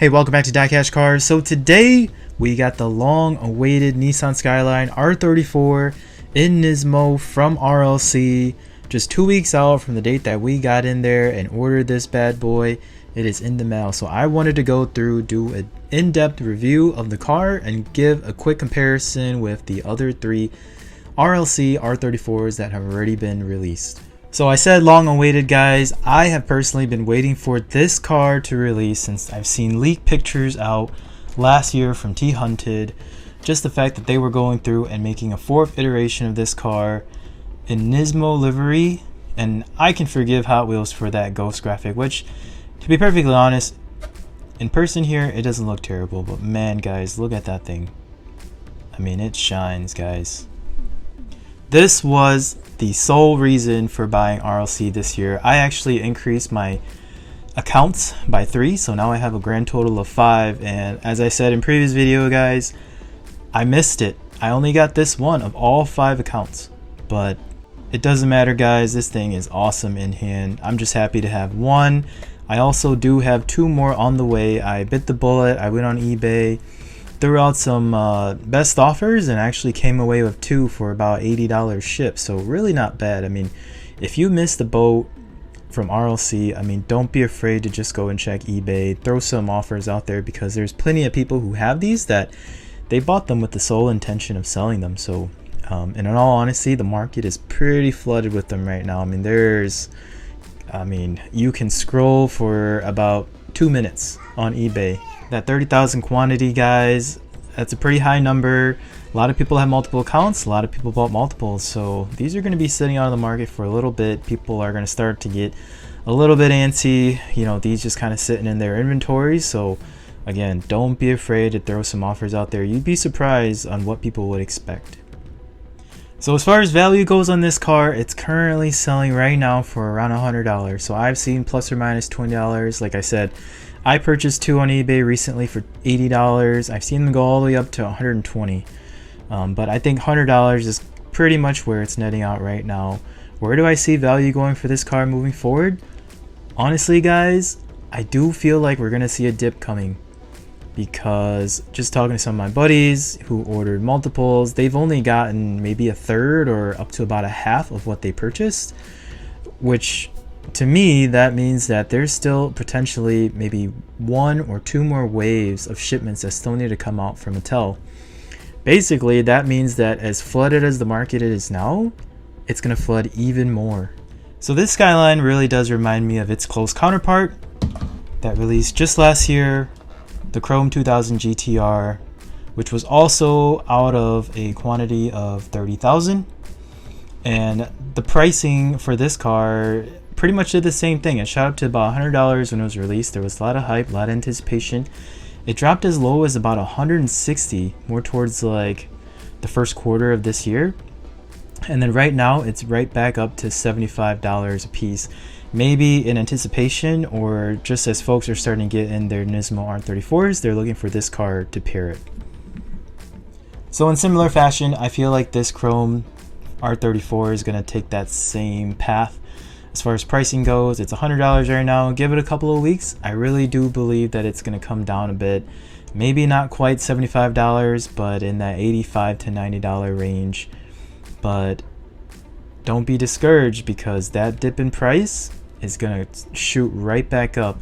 Hey, welcome back to DieCash Cars. So today we got the long-awaited Nissan Skyline R34 NISMO from RLC. Just 2 weeks out from the date that we got in there and ordered this bad boy. It is in the mail. So I wanted to go through, do an in-depth review of the car and give a quick comparison with the other three RLC R34s that have already been released. So I said long awaited, guys. I have personally been waiting for this car to release since I've seen leaked pictures out last year from T-Hunted. Just the fact that they were going through and making a fourth iteration of this car in Nismo livery, and I can forgive Hot Wheels for that ghost graphic, which, to be perfectly honest, in person here it doesn't look terrible, but man, guys, look at that thing. I mean, it shines, guys. This was the sole reason for buying RLC this year. I actually increased my accounts by 3, so now I have a grand total of 5. And as I said in previous video, guys, I missed it. I only got this one of all 5 accounts, but it doesn't matter, guys. This thing is awesome in hand. I'm just happy to have one. I also do have 2 more on the way. I bit the bullet. I went on eBay, threw out some best offers, and actually came away with 2 for about $80 shipped, so really not bad. I mean, if you missed the boat from RLC, I mean, don't be afraid to just go and check eBay, throw some offers out there, because there's plenty of people who have these that they bought them with the sole intention of selling them. So and in all honesty, the market is pretty flooded with them right now. I mean, you can scroll for about 2 minutes on eBay. That 30,000 quantity, guys, that's a pretty high number. A lot of people have multiple accounts. A lot of people bought multiples. So these are going to be sitting out of the market for a little bit. People are going to start to get a little bit antsy. You know, these just kind of sitting in their inventory. So again, don't be afraid to throw some offers out there. You'd be surprised on what people would expect. So as far as value goes on this car, it's currently selling right now for around $100. So I've seen plus or minus $20. Like I said, I purchased 2 on eBay recently for $80. I've seen them go all the way up to $120. But I think $100 is pretty much where it's netting out right now. Where do I see value going for this car moving forward? Honestly, guys, I do feel like we're going to see a dip coming, because just talking to some of my buddies who ordered multiples, they've only gotten maybe a third or up to about a half of what they purchased, which to me, that means that there's still potentially maybe 1 or 2 more waves of shipments that still need to come out from Mattel. Basically, that means that as flooded as the market is now, it's going to flood even more. So this Skyline really does remind me of its close counterpart that released just last year, the Chrome 2000 GTR, which was also out of a quantity of 30,000. And the pricing for this car pretty much did the same thing. It shot up to about $100 when it was released. There was a lot of hype, a lot of anticipation. It dropped as low as about $160, more towards like the first quarter of this year. And then right now it's right back up to $75 a piece. Maybe in anticipation, or just as folks are starting to get in their Nismo R34s, they're looking for this car to pair it. So in similar fashion, I feel like this Chrome R34 is going to take that same path. As far as pricing goes, it's $100 right now. Give it a couple of weeks. I really do believe that it's going to come down a bit. Maybe not quite $75, but in that $85 to $90 range. But don't be discouraged, because that dip in price is going to shoot right back up.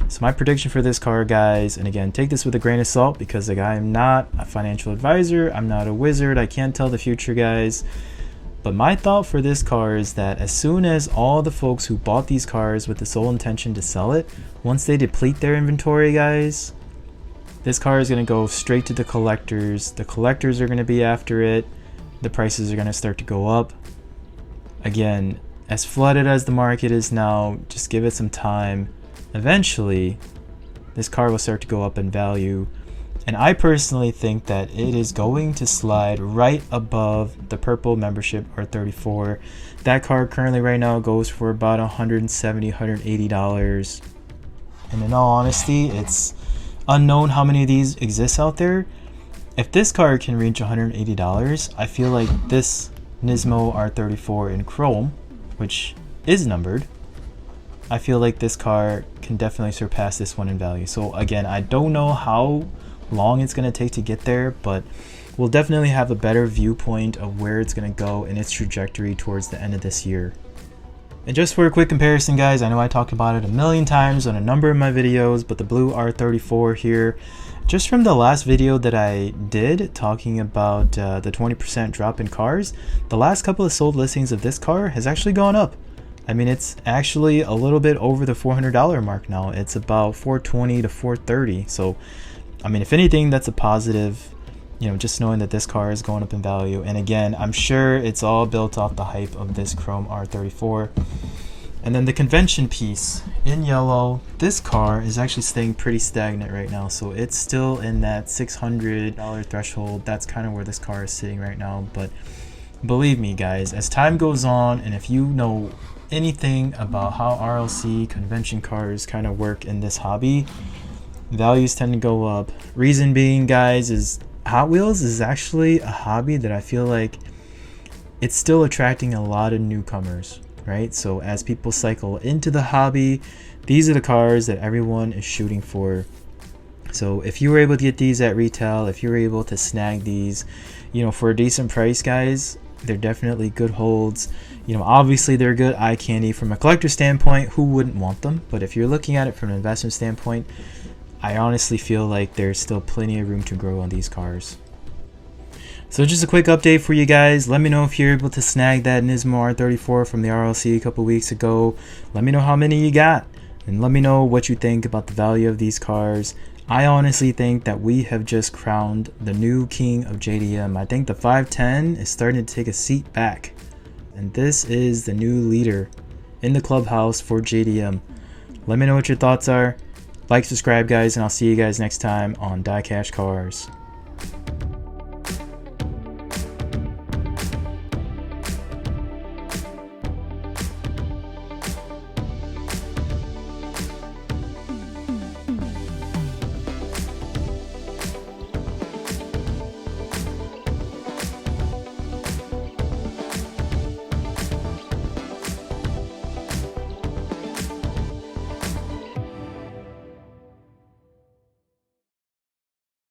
So my prediction for this car, guys, and again, take this with a grain of salt, because like, I am not a financial advisor. I'm not a wizard. I can't tell the future, guys. But my thought for this car is that as soon as all the folks who bought these cars with the sole intention to sell it, once they deplete their inventory, guys, this car is going to go straight to the collectors. The collectors are going to be after it. The prices are going to start to go up. Again, as flooded as the market is now, just give it some time. Eventually, this car will start to go up in value. And I personally think that it is going to slide right above the purple membership R34. That car currently right now goes for about $170, $180. And in all honesty, it's unknown how many of these exist out there. If this car can reach $180, I feel like this Nismo R34 in Chrome, which is numbered, I feel like this car can definitely surpass this one in value. So again, I don't know how long it's going to take to get there, but we'll definitely have a better viewpoint of where it's going to go in its trajectory towards the end of this year. And just for a quick comparison, guys, I know I talked about it a million times on a number of my videos, but the blue R34 here, just from the last video that I did talking about the 20% drop in cars, the last couple of sold listings of this car has actually gone up. I mean, it's actually a little bit over the $400 mark now. It's about $420 to $430. So, I mean, if anything, that's a positive, you know, just knowing that this car is going up in value. And again, I'm sure it's all built off the hype of this chrome R34. And then the convention piece in yellow, this car is actually staying pretty stagnant right now. So it's still in that $600 threshold. That's kind of where this car is sitting right now. But believe me, guys, as time goes on, and if you know anything about how RLC convention cars kind of work in this hobby, values tend to go up. Reason being, guys, is Hot Wheels is actually a hobby that I feel like it's still attracting a lot of newcomers, right? So as people cycle into the hobby, these are the cars that everyone is shooting for. So if you were able to get these at retail, if you were able to snag these, you know, for a decent price, guys, they're definitely good holds. You know, obviously they're good eye candy from a collector standpoint. Who wouldn't want them? But if you're looking at it from an investment standpoint, I honestly feel like there's still plenty of room to grow on these cars. So just a quick update for you guys. Let me know if you're able to snag that NISMO R34 from the RLC a couple weeks ago. Let me know how many you got, and let me know what you think about the value of these cars. I honestly think that we have just crowned the new king of JDM. I think the 510 is starting to take a seat back, and this is the new leader in the clubhouse for JDM. Let me know what your thoughts are. Like, subscribe, guys, and I'll see you guys next time on DieCash Cars.